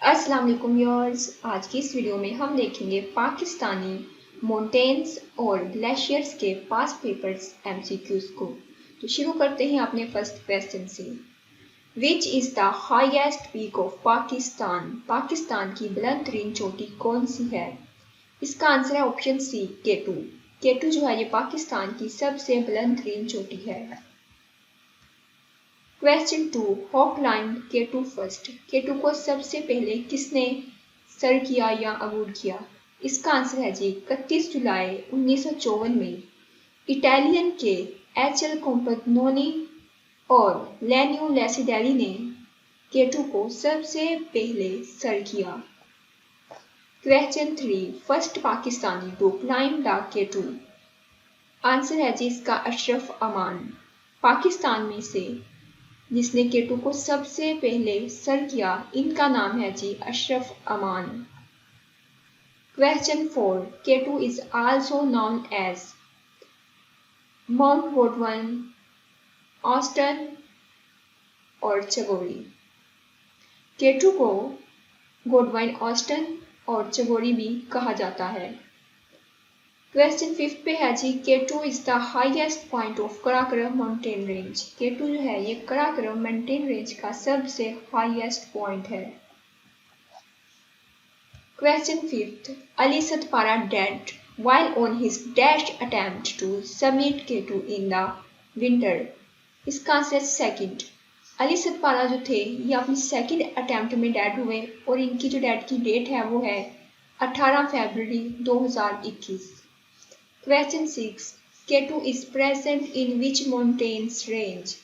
अस्सलाम वालेकुम व्यूअर्स। आज की इस वीडियो में हम देखेंगे पाकिस्तानी माउंटेन्स और ग्लेशियर्स के पास्ट पेपर्स एमसीक्यूज को। तो शुरू करते हैं अपने फर्स्ट क्वेश्चन से। Which is the highest peak of Pakistan? Pakistan की बुलंद तरीन चोटी कौन सी है? इसका आंसर है ऑप्शन सी, केटू। केटू जो है ये पाकिस्तान की सबसे बुलंद तरीन चोटी है। Question 2, who climbed K two first? K two को सबसे पहले किसने सर किया या अबूर किया? इसका आंसर है जी 31 जुलाई 1954 में इटालियन के एच.एल. कॉम्पैग्नोनी और लेनियो लेसिडेरी ने केटू को सबसे पहले सर किया। Question 3, first Pakistani to climb the K two? Answer है जी इसका अशरफ अमान। पाकिस्तान में से जिसने केटू को सबसे पहले सर किया, इनका नाम है जी Ashraf Aman. Question 4, K two is also known as mount Godwin, Austen और चगोरी। केटू को गोडवाइन, ऑस्टन और चगोरी भी कहा जाता है। क्वेश्चन 5 पे है जी, K two is the highest point of Karakoram mountain range? K two जो है ये कराकोरम माउंटेन रेंज का सबसे हाईएस्ट पॉइंट है। Question 5, Ali Sadpara dead while on his dash attempt to summit K2 in the winter? इसका आंसर है सेकंड। अली सतपारा जो थे ये अपनी सेकंड अटेम्प्ट में डेड हुए और इनकी जो डेड की डेट है वो है 18 फरवरी 2021। Question 6, K two is present in which mountains range?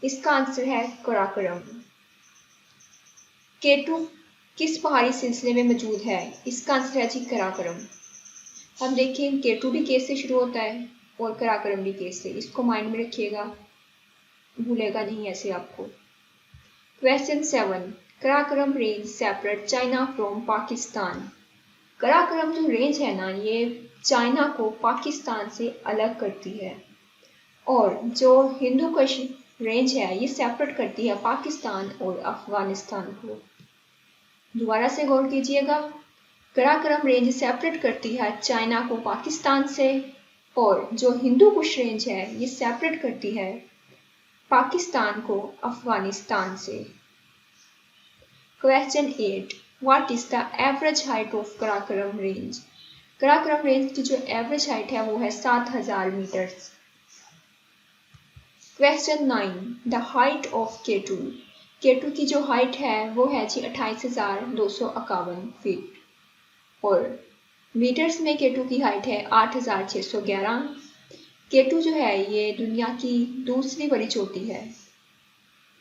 इसका आंसर है कराकोरम। केटू किस पहाड़ी सिलसिले में मौजूद है? इसका आंसर है जी कराकोरम। हम देखें केटू भी केस से शुरू होता है और कराकोरम भी केस से, इसको माइंड में रखिएगा, भूलेगा नहीं ऐसे आपको। Question 7, Karakoram range separate China from Pakistan? Karakoram जो रेंज है ना ये चाइना को पाकिस्तान से अलग करती है और जो हिंदू कुश रेंज है ये सेपरेट करती है पाकिस्तान और अफगानिस्तान को। दोबारा से गौर कीजिएगा, कराकोरम रेंज सेपरेट करती है चाइना को पाकिस्तान से और जो हिंदू कुश रेंज है ये सेपरेट करती है पाकिस्तान को अफगानिस्तान से। Question 8, what is the average height of Karakoram range? Karakoram range की जो एवरेज हाइट है वो है 7000 metre. Question 9, the height of K two? K two की जो हाइट है वो है जी 28,251 फीट और मीटर्स में केटू की हाइट है 8,611। केटू जो है ये दुनिया की दूसरी बड़ी चोटी है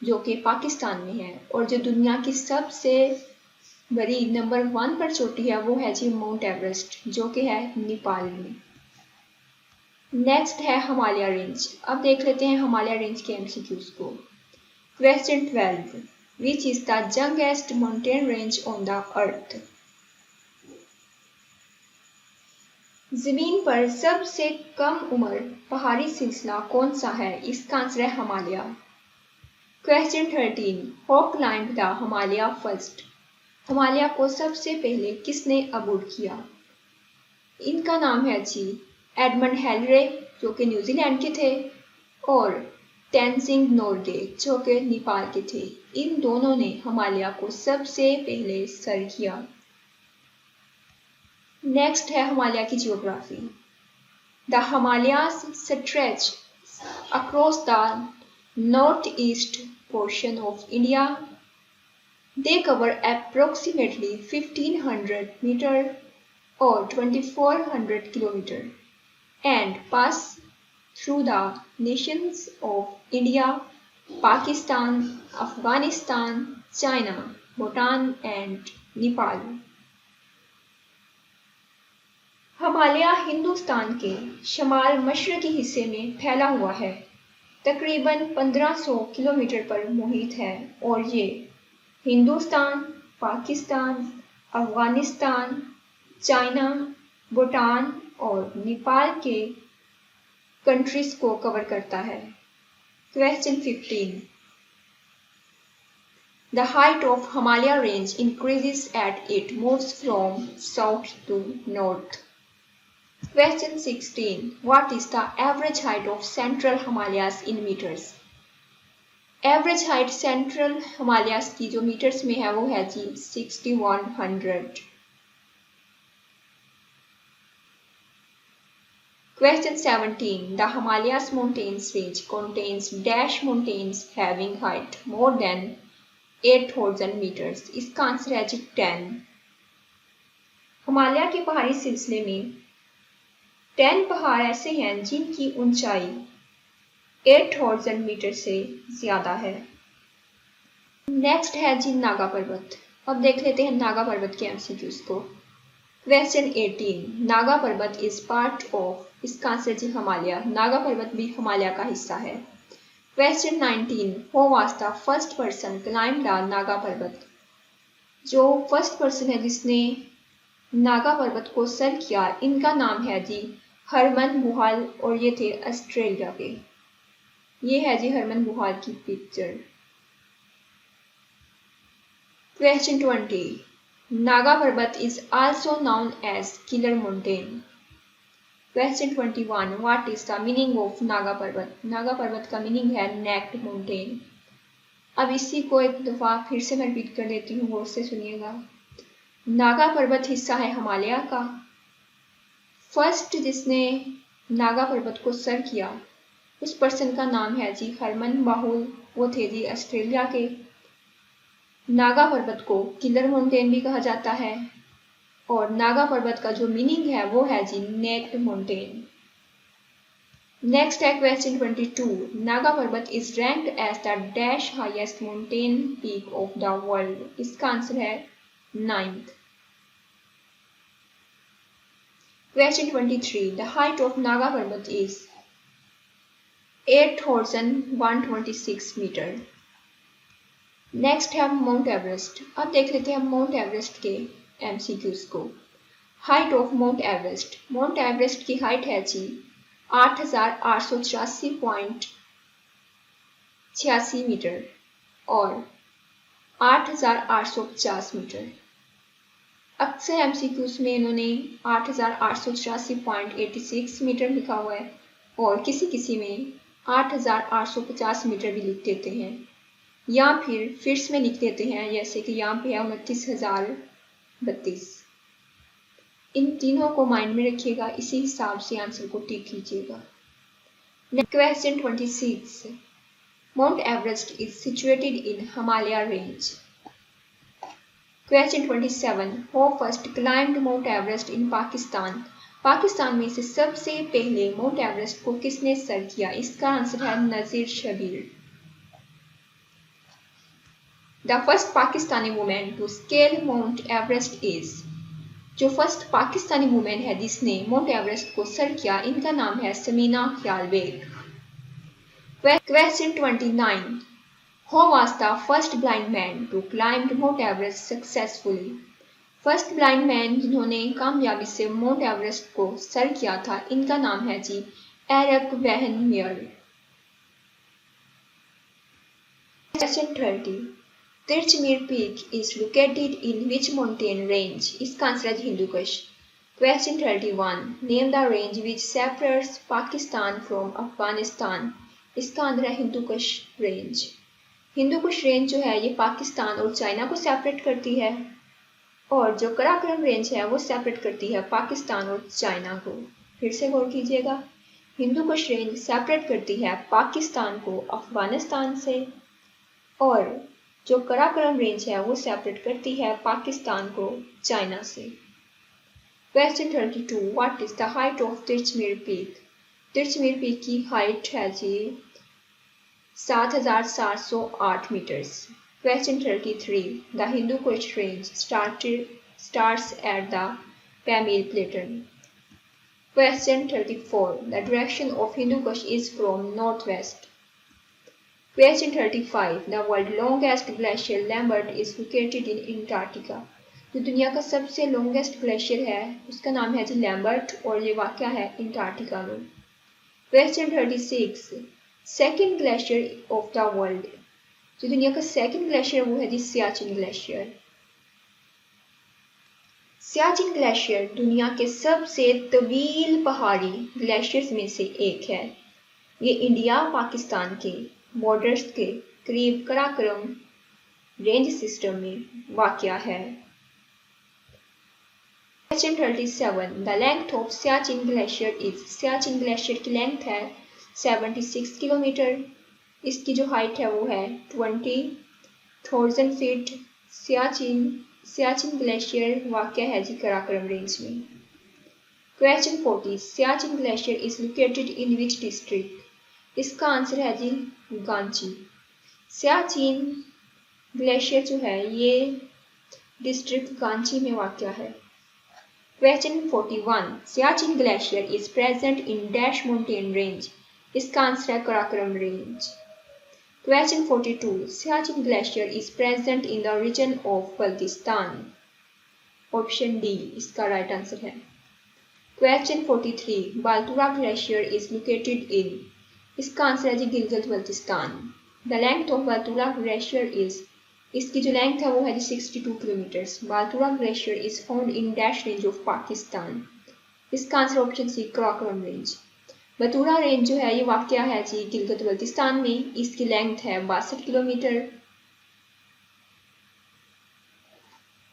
जो कि पाकिस्तान में है और जो दुनिया की सबसे बड़ी नंबर 1 पर चोटी है वो है जी माउंट एवरेस्ट जो कि है नेपाल में। नेक्स्ट है हिमालय रेंज। अब देख लेते हैं हिमालय रेंज के एमसीक्यूज को। Question 12, which is the youngest mountain range on the earth? जमीन पर सबसे कम उम्र पहाड़ी सिलसिला कौन सा है? इसका आंसर है Himalaya. Question 13, who climbed the Himalaya first? Himalaya को सबसे पहले किसने अबूर किया? इनका नाम है जी एडमंड हेलरे जो कि न्यूजीलैंड के थे और तेनजिंग नोर्गे जो कि नेपाल के थे। इन दोनों ने हिमालय को सबसे पहले सर किया। नेक्स्ट है हिमालय की geography. The Himalayas stretch across the north east portion of India. They cover approximately 1500 meter or 2400 kilometer and pass through the nations of India, Pakistan, Afghanistan, China, Bhutan and Nepal. Himalaya Hindustan के शमाल मशरकी हिस्से में फैला हुआ है, तकरीबन 1500 किलोमीटर पर मुहित है और ये हिंदुस्तान, पाकिस्तान, अफगानिस्तान, चाइना, भूटान और नेपाल के कंट्रीज को कवर करता है। Question 15, The height of Himalaya range increases as it moves from south to north. Question 16. What is the average height of Central Himalayas in meters? Average height central Himalayas की जो metres में है वो है जी 6100. Question 17. The Himalayas mountains range contains dash mountains having height more than 8000 meters. इसका answer है जी 10. हिमालय के पहाड़ी सिलसिले में 10 पहाड़ ऐसे हैं जिनकी ऊंचाई 8000 मीटर से ज्यादा है. नेक्स्ट है जी नागा पर्वत. अब देख लेते हैं नागा पर्वत के एमसीक्यूज को. Question 18. Naga Parbat is part of. इसका आंसर जी हिमालय. नागा पर्वत भी हिमालय का हिस्सा है. Question 19. Who was the first person climb the Naga पर्वत. जो फर्स्ट पर्सन है जिसने नागा पर्वत को सर किया, इनका नाम है जी हरमन बुहाल और ये थे ऑस्ट्रेलिया के. ये है जी हरमन बुहाल की picture. Question 20. Nanga Parbat is also known as killer mountain. Question 21. What is the meaning of Nanga Parbat. Nanga पर्वत का मीनिंग है नेक्ड माउंटेन. अब इसी को एक दफा फिर से मैं रिपीट कर देती हूँ, गौर से सुनिएगा. नागा पर्वत हिस्सा है हिमालय का. फर्स्ट जिसने नागा पर्वत को सर किया उस पर्सन का नाम है जी हरमन बाहुल. वो थे जी ऑस्ट्रेलिया के. नागा पर्वत को किलर माउंटेन भी कहा जाता है और नागा पर्वत का जो मीनिंग है वो है जी नेक्ड माउंटेन. नेक्स्ट है question 22. Nanga Parbat is ranked as the dash highest mountain peak of the world. इसका आंसर है 9th. Question 23. The height of Nanga Parbat is 8126 meter. Next है माउंट एवरेस्ट. अब देख लेते हैं माउंट एवरेस्ट के एमसीक्यूज को. Height of Mount Everest. Mount Everest की हाइट है जी 8886.86 मीटर और 8850 मीटर. अक्सर एमसीक्यूज में इन्होंने 8886.86 मीटर लिखा हुआ है और किसी किसी में 8850 मीटर भी लिख देते हैं या फिर में लिख देते हैं, जैसे कि यहाँ पे है 29,032. इन तीनों को माइंड में रखिएगा, इसी हिसाब से आंसर को टिक कीजिएगा. Question 26. Mount Everest is situated in Himalaya range. Question 27. Who first climbed mount Everest in Pakistan. Pakistan में से सबसे पहले माउंट एवरेस्ट को किसने सर किया. इसका आंसर है Nazir Shabir. The first Pakistani women to scale mount Everest is. जो फर्स्ट पाकिस्तानी वुमेन है जिसने माउंट एवरेस्ट को सर किया, इनका नाम है Samina Khyal Baig. Question 29. Who was the first blind man to climb Mount Everest successfully. First blind man जिन्होंने कामयाबी से माउंट एवरेस्ट को सर किया था, इनका नाम है जी Eric van Meyer. Question 30. Tirich Mir peak is located in which mountain range. इसका आंसर है Hindu Kush. Question 31. Name the range which separates Pakistan from Afghanistan. इसका आंसर है हिंदू कुश रेंज. हिंदू कुश रेंज जो है ये पाकिस्तान और चाइना को सेपरेट करती है और जो कराकोरम रेंज है वो सेपरेट करती है पाकिस्तान और चाइना को. फिर से गौर कीजिएगा, हिंदू कुश रेंज सेपरेट करती है पाकिस्तान को अफगानिस्तान से और जो कराकोरम रेंज है वो सेपरेट करती है पाकिस्तान को चाइना से. Question 32. What is the height of Tirich Mir peak. Tirich Mir peak की हाइट है जी 7708 metres. Question 33. The Hindu Kush range starts at the Pamir Plateau. Question 34. The direction of Hindu Kush is from northwest. Question 35. The world's longest glacier Lambert is located in Antarctica. जो दुनिया का सबसे longest glacier है उसका नाम है जी Lambert और ये वाक़या है अंटार्कटिका में. Question 36. Second glacier of the world. जो दुनिया का सेकंड ग्लेशियर वो है जी सियाचिन ग्लेशियर। सियाचिन ग्लेशियर दुनिया के सबसे तवील पहाड़ी ग्लेशियर्स में से एक है। ये इंडिया पाकिस्तान के बॉर्डर्स के करीब कराकोरम रेंज सिस्टम में वाक़या है। Question 37. The length of Siachen Glacier is Siachen glacier की लेंथ है 76 किलोमीटर। इसकी जो हाइट है वो है 20,000 फीट। सियाचिन ग्लेशियर वाक़या है जी कराकोरम रेंज में। Question 40. Siachen glacier is located in which district? इसका आंसर है जी गांची। सियाचिन ग्लेशियर जो है ये डिस्ट्रिक्ट गांची में वाक़या है। Question 41. Siachen Glacier is present in Dash mountain range. इसका आंसर है Karakoram range. Question 42. Siachen Glacier is present in the region of Baltistan. Option D इसका राइट आंसर है। Question 43. Baltura Glacier is located in. इसका answer है जी Gilgit Baltistan. The length of Baltura Glacier is. इसकी जो length है वो है 62 kilometres. Baltoro glacier is found in dash range of Pakistan. इसका answer option C Karakoram range. Batura range जो है ये वाक़या है जी गिलगित बल्तिस्तान में। इसकी लेंथ है 62 किलोमीटर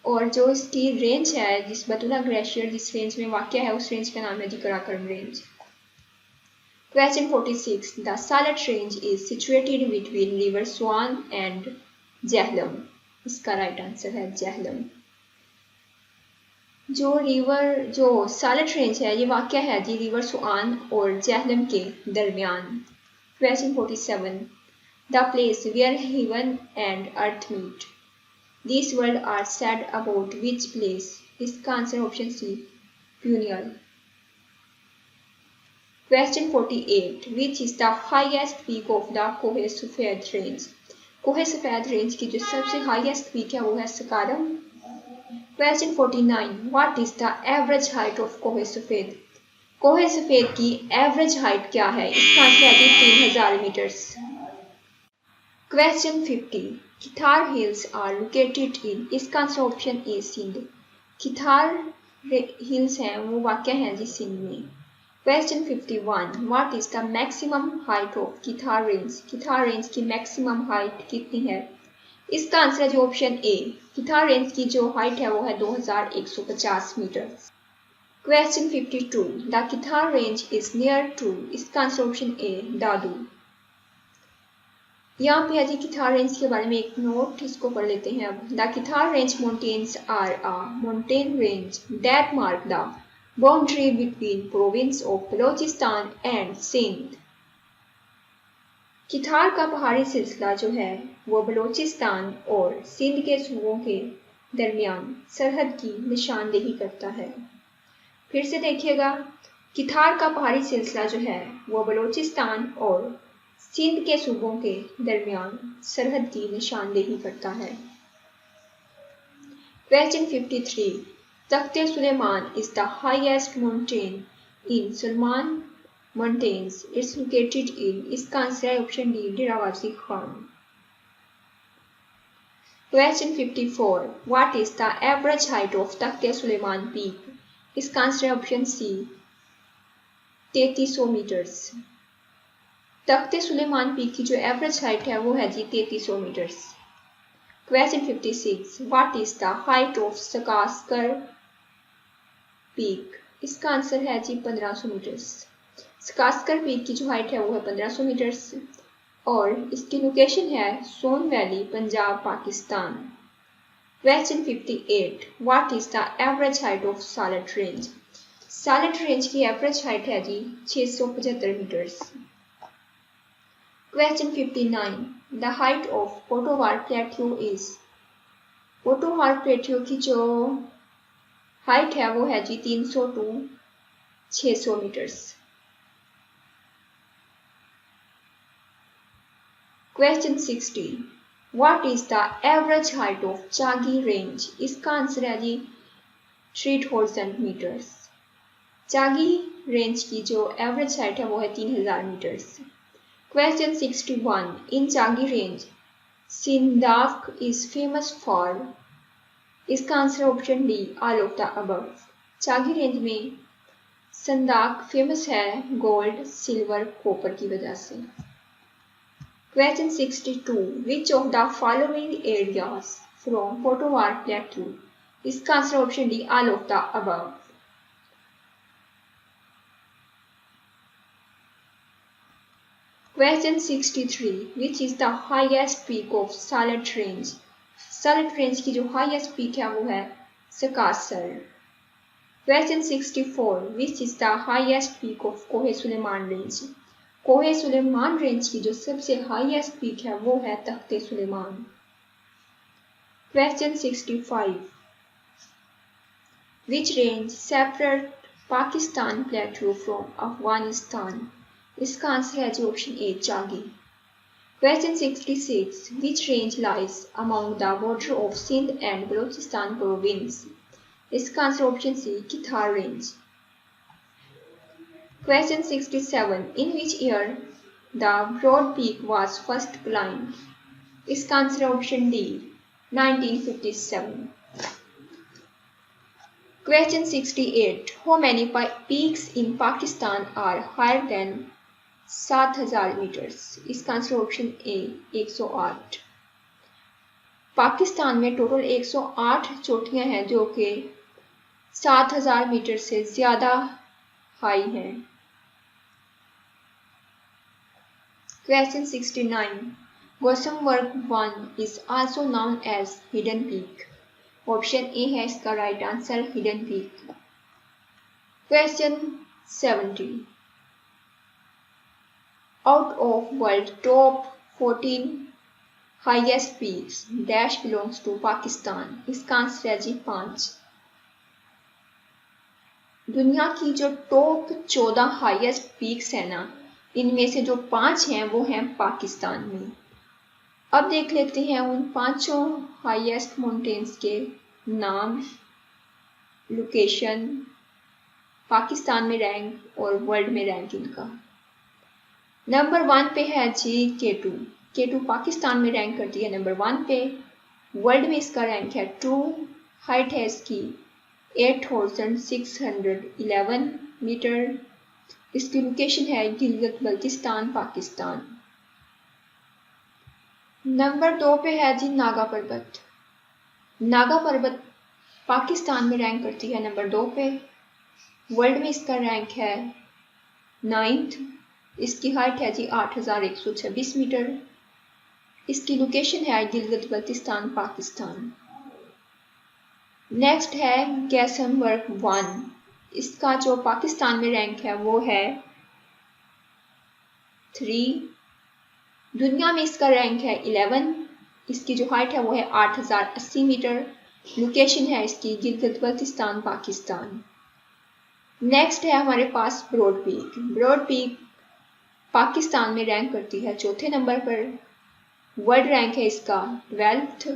और जो इसकी रेंज है जिस बतूरा ग्लेशियर जिस रेंज में वाक़या है उस रेंज का नाम है जी Karakoram range. Question 46. The Salat range is situated between river Swan and Jhelum. इसका राइट आंसर है जहलम। जो सालट रेंज है ये वाक़या है जी रिवर सुआन और जहलम के दरमियान। Question 47. The place where heaven and earth meet. These words are said about which place? इसका answer option C Punial. Question 48. Which is the highest peak of the Kohe Sufed range? कोहे सफेद रेंज की जो सबसे highest peak है वो है सकारम। Question 49. What is the average height of कोहे सफेद? कोहे सफेद की एवरेज हाइट क्या है? इसका आंसर है 3000 metres. Question 50. Kirthar hills are located in. इसका answer option A Sindh. Kirthar hills हैं वो वाक़या है जी सिंध में। Question 51. What is the maximum height of Kithar range? Kirthar range की मैक्सिमम हाइट कितनी है? इसका आंसर है जो ऑप्शन ए। किथार रेंज की जो हाइट है वो है 2150 meter. Question 52. The Kithar range is near to. इसका आंसर ऑप्शन ए दादू। यहाँ पे है जी किथार रेंज के बारे में एक नोट, इसको पढ़ लेते हैं अब। The Kithar range mountains are a mountain range that mark the boundary between province of Balochistan and Sindh. किथार का पहाड़ी सिलसिला जो है वो बलोचिस्तान और सिंध के सूबों के दरमियान सरहद की निशानदेही करता है। फिर से देखिएगा, किथार का पहाड़ी सिलसिला जो है वो बलोचिस्तान और सिंध के सूबों के दरमियान सरहद की निशानदेही करता है। Question 53. तख्ते Suleman is the highest mountain in Sulman Mountains. It's located in. इसका आंसर है option D Dera Ghazi Khan. Question 54. What is the average height of Takht-e Sulaiman peak? इसका आंसर है option C 3300 metres. Takht-e Sulaiman peak की जो एवरेज हाइट है वो है जी 3300 metres. Question 56. What is the height of Sakesar peak? इसका आंसर है जी 1500 मीटर्स। सकास्कर पीक की जो हाइट है वो है 1500 मीटर्स और इसकी लोकेशन है Soan valley, Punjab, Pakistan. Question 58. What is the average height of salt range? Salt range की एवरेज हाइट है जी 675 metres. Question 59. The height of Pothovar Plateau is. Potohar plateau की जो हाइट है वो है जी 300 to 600 metres. Question 60. What is the average height of Chagai range? इसका आंसर है जी 3000 मीटर्स। चागी रेंज की जो एवरेज हाइट है वो है 3000 metres. Question 61. In Chagai range Saindak is famous for. इसका answer option D, all of the above. Chagai range में संदाक फेमस है गोल्ड, सिल्वर, कॉपर की वजह से। Question 62. Which of the following areas from photo are plateau? इसका answer option D, all of the above. Question 63. Which is the highest peak of Salat Range? Salat Range की जो highest peak है वो है Sakasar. Question 64. Which is the highest peak of Kohe Suleiman Range? कोहे Suleman range की जो सबसे highest peak है वो है Takht-e Sulaiman. Question 65. Which range separate Pakistan plateau from Afghanistan? इसका आंसर है जी option A, Chagai. Question 66. Which range lies among the border of Sindh and Balochistan province? इसका answer option C, Kirthar range. Question 67. In which year the Broad Peak was first climbed? इसका answer है option D, 1957. Question 68. How many peaks in Pakistan are higher than 7000 meters? इसका answer option ए, 108. पाकिस्तान में total 108 चोटियां हैं जो कि 7000 metre से ज्यादा हाई हैं। Question 69. Gossamerg 1 is also known as Hidden Peak. Option A है इसका right answer, Hidden Peak. Question 70. Out of world top 14 highest peaks, dash belongs to Pakistan. इसका आंसर है जी 5. दुनिया की जो टॉप 14 हाईएस्ट पीक्स है ना, इनमें से जो 5 हैं वो हैं पाकिस्तान में। अब देख लेते हैं उन 5 हाईएस्ट माउंटेन्स के नाम, लोकेशन, पाकिस्तान में रैंक और वर्ल्ड में रैंक इनका। नंबर 1 पे है जी K2। K2 पाकिस्तान में रैंक करती है नंबर 1 पे। वर्ल्ड में इसका रैंक है 2। हाइट है इसकी 8611 मीटर। इसकी लोकेशन है गिलगित बल्तिस्तान, पाकिस्तान। नंबर 2 पे है जी नागा पर्वत। नागा पर्वत पाकिस्तान में रैंक करती है नंबर 2 पे। वर्ल्ड में इसका रैंक है 9th। इसकी हाइट है जी 8126 मीटर। इसकी लोकेशन है गिलगित बल्तिस्तान, पाकिस्तान। नेक्स्ट है गैसमबर्ग 1। इसका जो पाकिस्तान में रैंक है वो है 3। दुनिया में इसका रैंक है 11। इसकी जो हाइट है वो है 8080 मीटर। लोकेशन है इसकी गिलगित बल्तिस्तान, पाकिस्तान। नेक्स्ट है हमारे पास broad peak. Broad peak Pakistan में रैंक करती है 4थे नंबर पर। वर्ल्ड रैंक है इसका 12th।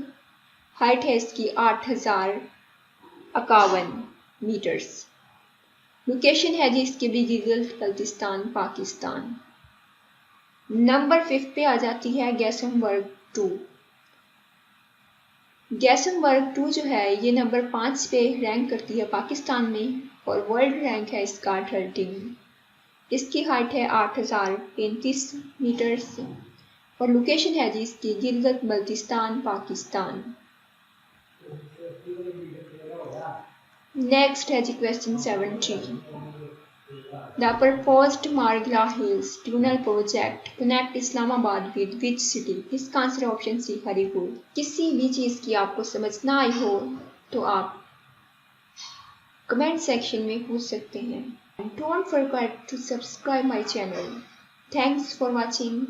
हाइट है इसकी 8051 मीटर्स। लोकेशन है जी इसकी भी गिलगित बल्तिस्तान, पाकिस्तान। नंबर 5 पे आ जाती है गैसमबर्ग 2। गैसमबर्ग 2 जो है ये नंबर 5 पे रैंक करती है पाकिस्तान में और वर्ल्ड रैंक है इसका 13। इसकी हाइट है 8035 मीटर्स और लोकेशन है जी इसकी गिलगित बल्तिस्तान, पाकिस्तान। नेक्स्ट है जी question 70। The proposed Margla Hills tunnel project connect Islamabad with which city? इसका आंसर ऑप्शन सी, हरिपुर। किसी भी चीज की आपको समझ ना आई हो तो आप कमेंट सेक्शन में पूछ सकते हैं। Don't forget to subscribe my channel. Thanks for watching.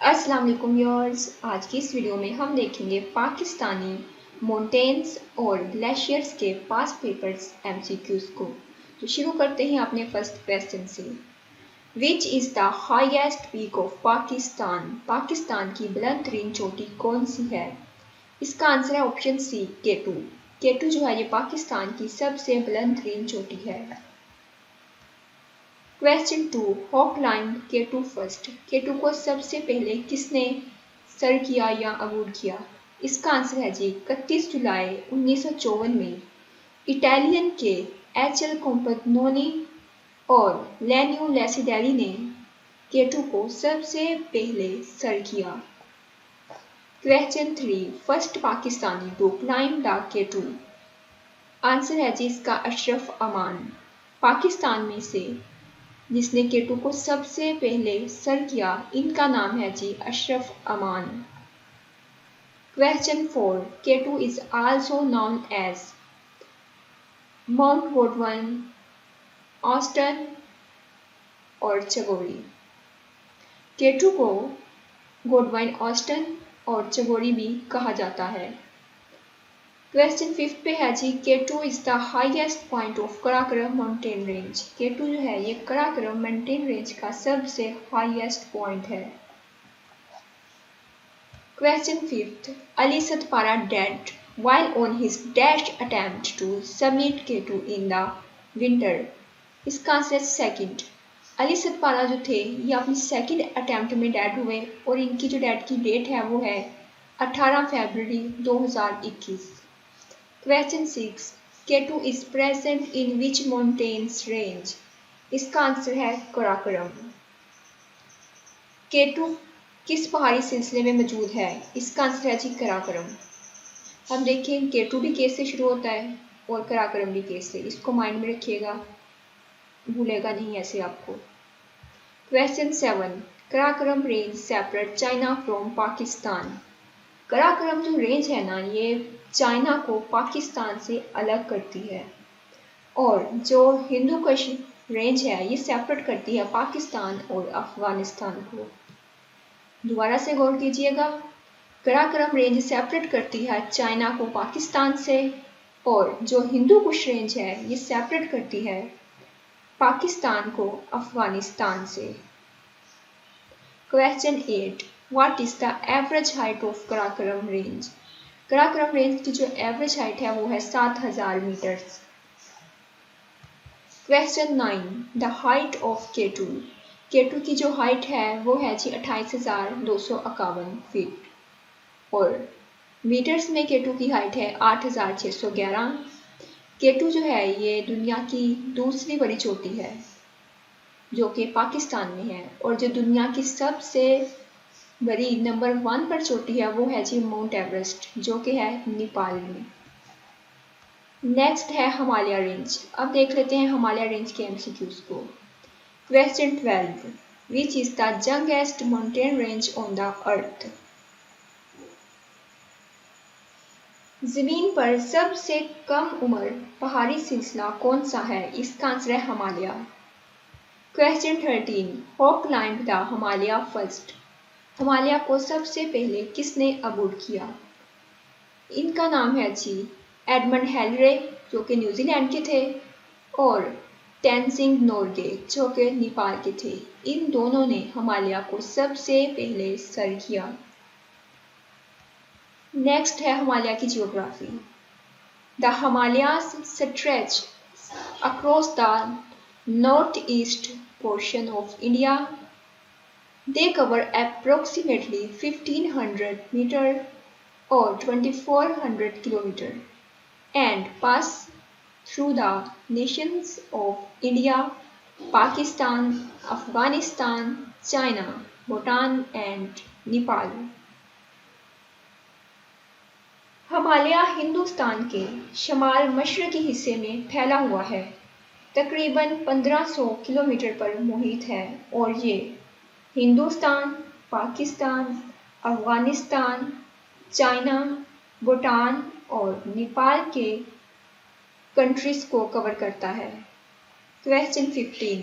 अस्सलाम वालेकुम व्यूअर्स, आज की इस वीडियो में हम देखेंगे पाकिस्तानी माउंटेन्स और ग्लेशियर्स के पास्ट पेपर्स एमसीक्यूज को। तो शुरू करते हैं अपने फर्स्ट क्वेश्चन से। Which is the highest peak of Pakistan? Pakistan की बुलंद तरीन चोटी कौन सी है? इसका आंसर है ऑप्शन सी, केटू। केटू जो है ये पाकिस्तान की सबसे बुलंद तरीन चोटी है। Question 2, who climbed K two first? K two को सबसे पहले किसने सर किया या अबूर किया? इसका आंसर है जी 31 जुलाई 1954 में इटालियन के एच.एल. कॉम्पनोनी और लेनियो लेसिडेरी ने केटू को सबसे पहले सर किया। Question 3, first Pakistani to climb the K two? Answer है जी इसका अशरफ अमान। पाकिस्तान में से जिसने केटू को सबसे पहले सर किया, इनका नाम है जी Ashraf Aman. Question 4, K two is also known as mount Godwin, Austen और चगोरी। केटू को गोडवाइन, ऑस्टन और चगोरी भी कहा जाता है। क्वेश्चन 5 पे है जी, K two is the highest point of Karakoram mountain range? K two जो है ये कराकोरम माउंटेन रेंज का सबसे हाईएस्ट पॉइंट है। Question 5, Ali Sadpara dead while on his dash attempt to summit K2 in the winter? इसका आंसर सेकंड। अली सतपारा जो थे ये अपनी सेकंड अटेम्प्ट में डेड हुए और इनकी जो डेड की डेट है वो है 18 फरवरी 2021। Question 6, K two is present in which mountains range? इसका आंसर है कराकोरम। केटू किस पहाड़ी सिलसिले में मौजूद है? इसका आंसर है जी कराकोरम। अब देखें केटू भी केस से शुरू होता है और कराकोरम भी केस से, इसको माइंड में रखिएगा, भूलेगा नहीं ऐसे आपको। Question 7, Karakoram range separate China from Pakistan? Karakoram जो रेंज है ना ये चाइना को पाकिस्तान से अलग करती है और जो हिंदू कुश रेंज है ये सेपरेट करती है पाकिस्तान और अफगानिस्तान को। दोबारा से गौर कीजिएगा, कराकोरम रेंज सेपरेट करती है चाइना को पाकिस्तान से और जो हिंदू कुश रेंज है ये सेपरेट करती है पाकिस्तान को अफगानिस्तान से। Question 8, what is the average height of Karakoram range? Karakoram range की जो एवरेज हाइट है वो है 7000 metre. Question 9, the height of K two? K two की जो हाइट है वो है जी 28,251 फीट और मीटर्स में केटू की हाइट है 8,611। केटू जो है ये दुनिया की दूसरी बड़ी चोटी है जो कि पाकिस्तान में है और जो दुनिया की सबसे बड़ी नंबर 1 पर चोटी है वो है जी माउंट एवरेस्ट जो कि है नेपाल में। नेक्स्ट है हिमालय रेंज। अब देख लेते हैं हिमालय रेंज के एमसीक्यूज को। Question 12, which is the youngest mountain range on the earth? जमीन पर सबसे कम उम्र पहाड़ी सिलसिला कौन सा है? इसका आंसर है Himalaya. Question 13, who climbed the Himalaya first? Himalaya को सबसे पहले किसने अबूर किया? इनका नाम है जी एडमंड हेलरे जो कि न्यूजीलैंड के थे और तेनजिंग नोर्गे जो कि नेपाल के थे। इन दोनों ने हिमालय को सबसे पहले सर किया। नेक्स्ट है हिमालय की geography. The Himalayas stretch across the north east portion of India. They cover approximately 1500 meter or 2400 kilometer and pass through the nations of India, Pakistan, Afghanistan, China, Bhutan and Nepal. Himalaya Hindustan के शमाल मशरकी हिस्से में फैला हुआ है, तकरीबन 1500 किलोमीटर पर मुहित है और ये हिंदुस्तान, पाकिस्तान, अफगानिस्तान, चाइना, भूटान और नेपाल के कंट्रीज को कवर करता है। Question 15,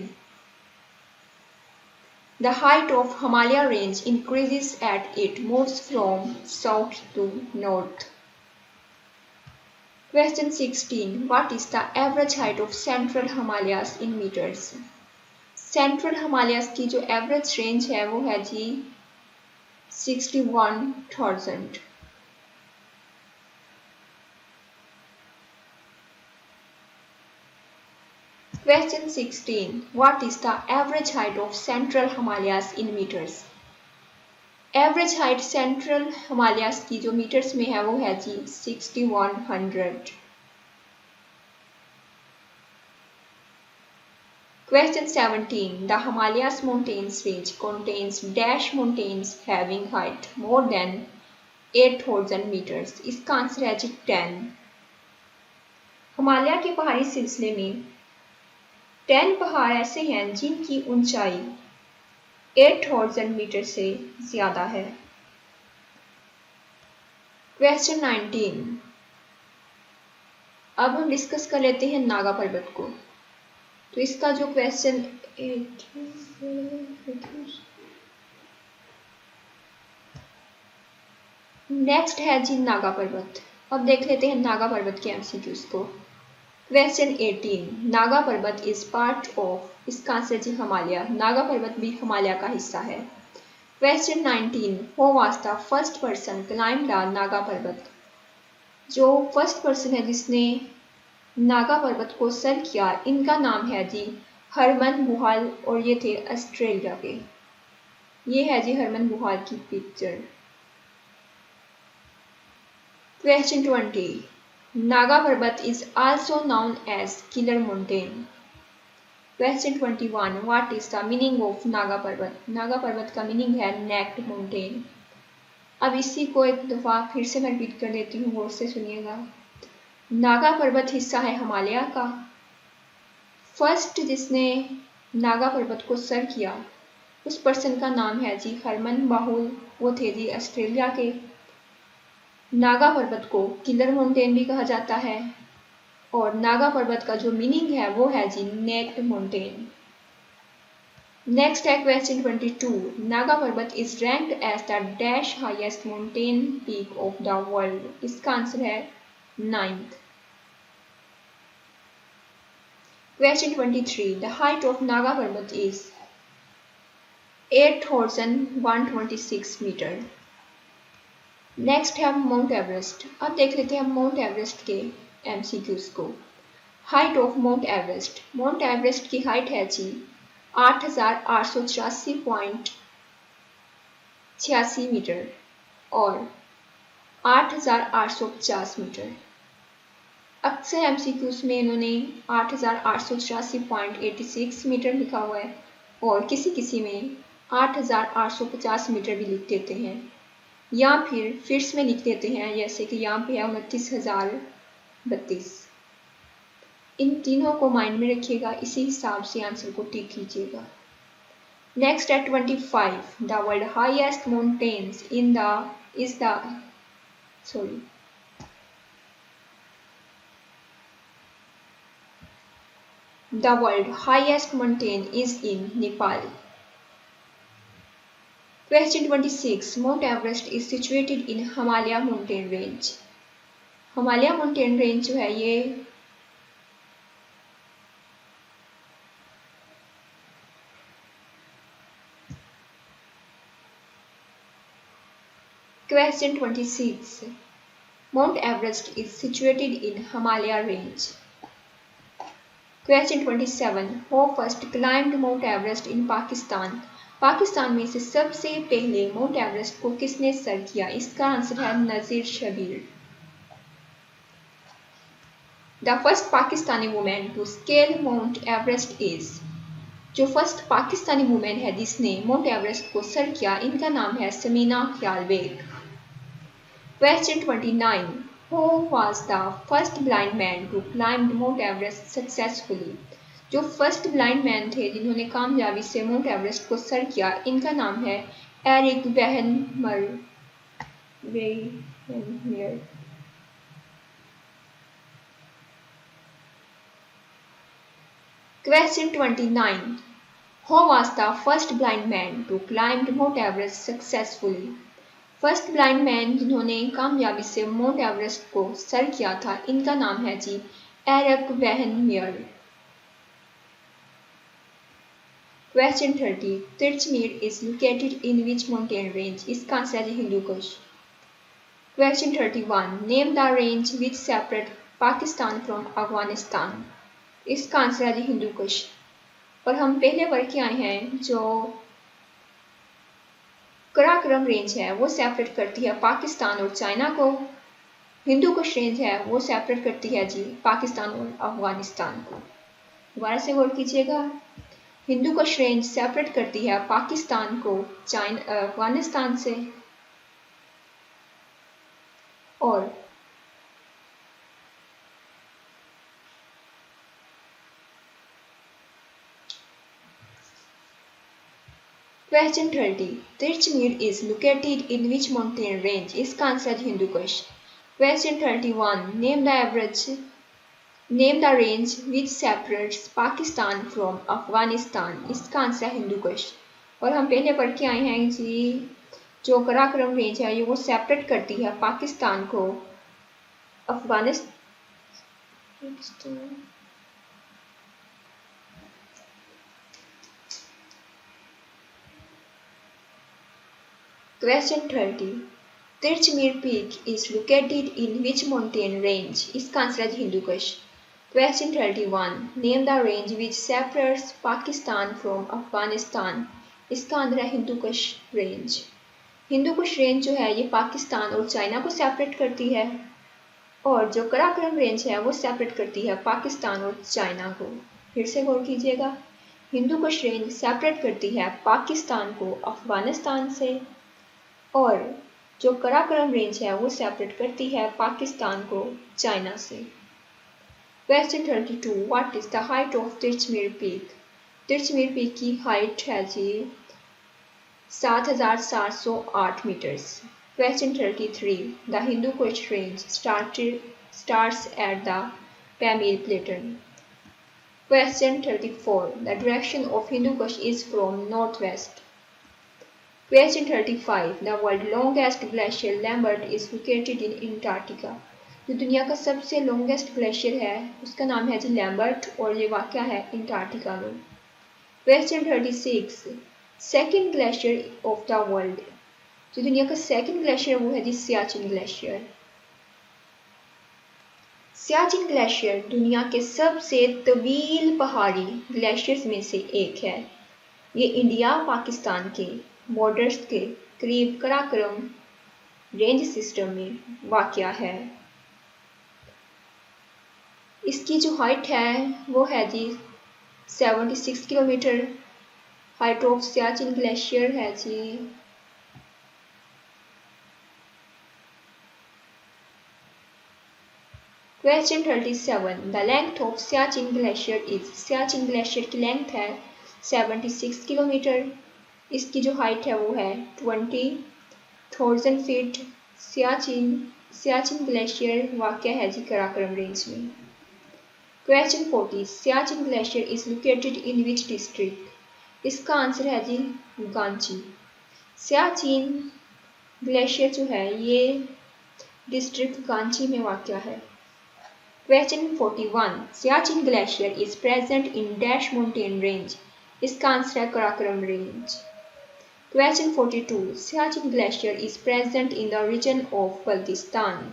The height of Himalaya range increases as it moves from south to north. Question 16. What is the average height of Central Himalayas in meters? Central Himalayas की जो एवरेज रेंज है वो है जी 61,000। Question 16. What is the average height of Central Himalayas in meters? Average height central Himalayas की जो metres में है वो है जी 6100। Question 17. The Himalayas mountains range contains dash mountains having height more than 8,000 meters. इसका आंसर है जी 10। हिमालय के पहाड़ी सिलसिले में 10 पहाड़ ऐसे हैं जिनकी ऊंचाई 8,000 मीटर से ज्यादा है। Question 19. अब हम डिस्कस कर लेते हैं नागा पर्वत को। तो इसका जो क्वेश्चन नेक्स्ट है जी नागा पर्वत। अब देख लेते हैं नागा पर्वत के एमसीक्यूज को। Question 18. Naga Parbat is part of, इसका आंसर जी हिमालय। नागा पर्वत भी हिमालय का हिस्सा है। Question 19. Who was the first person climb the Naga पर्वत? जो फर्स्ट पर्सन है जिसने नागा पर्वत को सर किया, इनका नाम है जी हरमन बुहाल और ये थे ऑस्ट्रेलिया के। ये है जी हरमन बुहाल की picture. Question 20. Nanga Parbat is also known as killer mountain. Question 21. What is the meaning of Nanga Parbat? Nanga पर्वत का मीनिंग है नेक्ड माउंटेन। अब इसी को एक दफा फिर से मैं रिपीट कर देती हूँ, गौर से सुनिएगा। नागा पर्वत हिस्सा है हिमालय का। फर्स्ट जिसने नागा पर्वत को सर किया उस पर्सन का नाम है जी हरमन बाहुल, वो थे जी ऑस्ट्रेलिया के। नागा पर्वत को किलर माउंटेन भी कहा जाता है और नागा पर्वत का जो मीनिंग है वो है जी नेक्ड माउंटेन। नेक्स्ट है question 22. Nanga Parbat is ranked as the dash highest mountain peak of the world. इसका आंसर है 9th। Question 23. The height of Naga Parbat is 8,126 meter. Next है माउंट एवरेस्ट। अब देख लेते हैं माउंट एवरेस्ट के एमसीक्यूज को। Height of Mount Everest. Mount Everest की हाइट है जी 8,884.86 मीटर और 8,850 मीटर। अक्सर एमसीक्यूज में इन्होंने 8,884.86 मीटर लिखा हुआ है और किसी किसी में 8,850 मीटर भी लिख देते हैं या फिर में लिख देते हैं, जैसे कि यहाँ पे है 29,032। इन तीनों को माइंड में रखिएगा, इसी हिसाब से आंसर को टिक कीजिएगा। नेक्स्ट है 25. The world highest mountains in the is the sorry The world highest mountain is in Nepal. Question 26. Mount Everest is situated in Himalaya mountain range. Himalaya mountain range जो है ये Question 26. Mount Everest is situated in Himalaya range. Question 27. Who first climbed Mount Everest in Pakistan? Pakistan में से सबसे पहले mount Everest को किसने sir किया? इसका आंसर है Nazir Shabir. The first Pakistani woman to scale Mount Everest is. जो फर्स्ट पाकिस्तानी वुमेन है जिसने माउंट एवरेस्ट को सर किया, इनका नाम है Samina Khyal bag. Question 29. Who was the first blind man to climb Mount Everest successfully? जो फर्स्ट ब्लाइंड मैन थे जिन्होंने कामयाबी से माउंट एवरेस्ट को सर किया, इनका नाम है Eric वेहनमर। Question 29. Who was the first blind man to climb Mount Everest successfully? First blind man जिन्होंने कामयाबी से माउंट एवरेस्ट को सर किया था, इनका नाम है जी Eric van Meyer. Question 30, Tirich Mir is located in which mountain range? इसका आंसर है Hindu Kush. Question 31, name the range which separate Pakistan from Afghanistan? इसका आंसर है जी हिंदू कुश। और हम पहले पढ़ के आए हैं जो कराकोरम रेंज है वो सेपरेट करती है पाकिस्तान और चाइना को। हिंदू कुश रेंज है वो सेपरेट करती है जी पाकिस्तान और अफगानिस्तान को। दोबारा से गौर कीजिएगा, हिंदू कुश रेंज सेपरेट करती है पाकिस्तान को अफगानिस्तान से, और question 30, Tirich Mir is located in which mountain range? इसका आंसर है Hindu Kush. Question 31, name the range which separates Pakistan from Afghanistan? इसका आंसर है हिंदू कुश। और हम पहले पढ़ के आए हैं जी जो कराकोरम रेंज है ये वो सेपरेट करती है पाकिस्तान को Afghanistan. Question 30, Tirich Mir peak is located in which mountain range? इसका आंसर है Hindu Kush. Question 31, name the range which separates Pakistan from Afghanistan? इसका आंसर है हिंदू कुश रेंज। हिंदू कुश रेंज जो है ये पाकिस्तान और चाइना को सेपरेट करती है, और जो कराकोरम रेंज है वो सेपरेट करती है पाकिस्तान और चाइना को। फिर से गौर कीजिएगा, हिंदू कुश रेंज सेपरेट करती है पाकिस्तान को अफगानिस्तान से, और जो कराकोरम रेंज है वो सेपरेट करती है पाकिस्तान को चाइना से। Question 32, what is the height of Tirich Mir peak? Tirich Mir peak की हाइट है जी 7,708 metres. Question 33, the Hindu Kush range starts at the Pamir Plateau. Question 34, the direction of Hindu Kush is from northwest. Question 35, the world's longest glacier Lambert is located in Antarctica. जो दुनिया का सबसे longest glacier है उसका नाम है जी लैम्बर्ट, और ये वाक़या है अंटार्कटिका में। Question 36, second glacier of the world. जो दुनिया का सेकेंड ग्लेशियर वो है जी सियाचिन ग्लेशियर। सियाचिन ग्लेशियर दुनिया के सबसे तवील पहाड़ी ग्लेशियर्स में से एक है। ये इंडिया पाकिस्तान के बॉर्डर्स के करीब कराकोरम रेंज सिस्टम में वाक़या है। इसकी जो हाइट है वो है जी 76 kilometre. Height of Siachen glacier है जी 37, the length of Siachen glacier is. Siachen glacier की लेंथ है 76 किलोमीटर। इसकी जो हाइट है वो है 20,000 फीट। सियाचिन ग्लेशियर वाक़या है जी कराकोरम रेंज में। Question 40, Siachen glacier is located in which district? इसका आंसर है जी गांची। सियाचिन ग्लेशियर जो है ये डिस्ट्रिक्ट गांची में वाक़या है। Question 41, Siachen glacier is present in dash mountain range? इसका आंसर है Karakoram range. Question 42, Siachen glacier is present in the region of Baltistan?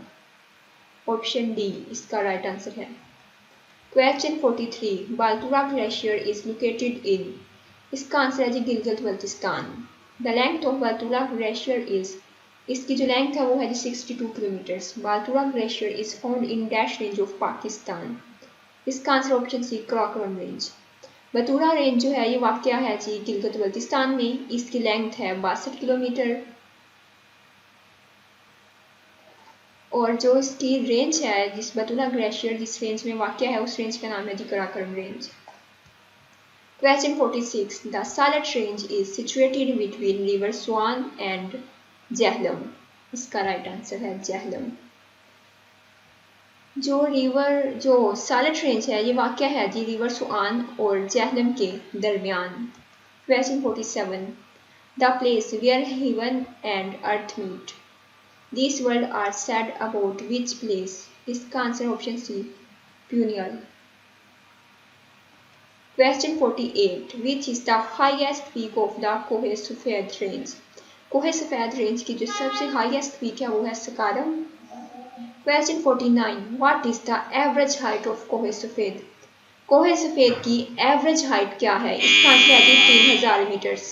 Option D इसका राइट आंसर है। Question 43, Baltoro glacier is located in? इसका आंसर है जी Gilgit Baltistan. The length of Baltoro glacier is. इसकी जो length है वो है जी 62 kilometres. Baltoro glacier is found in dash range of Pakistan? इसका answer option C Karakoram range. Batura range जो है ये वाक़या है जी गिलगित बल्तिस्तान में। इसकी लेंथ है 62 किलोमीटर, और जो इसकी रेंज है जिस बतूरा ग्लेशियर जिस रेंज में वाक़या है उस रेंज का नाम है जी Karakoram range. Question 46, the salt range is situated between river Soan and Jhelum? इसका राइट आंसर है जेहलम। जो सालट रेंज है ये वाक़या है जी रिवर स्वान और जेहलम के दरमियान। Question 47. The place where heaven and earth meet. These words are said about which place? इसका answer option C, Punial. Question 48. Which is the highest peak of the Kohe Sufed range? कोहे सफेद range की जो सबसे highest peak है वो है सकारम. Question 49. What is the average height of कोहे सफेद? कोहे सफेद की एवरेज हाइट क्या है? इसका आंसर है 3000 मीटर्स.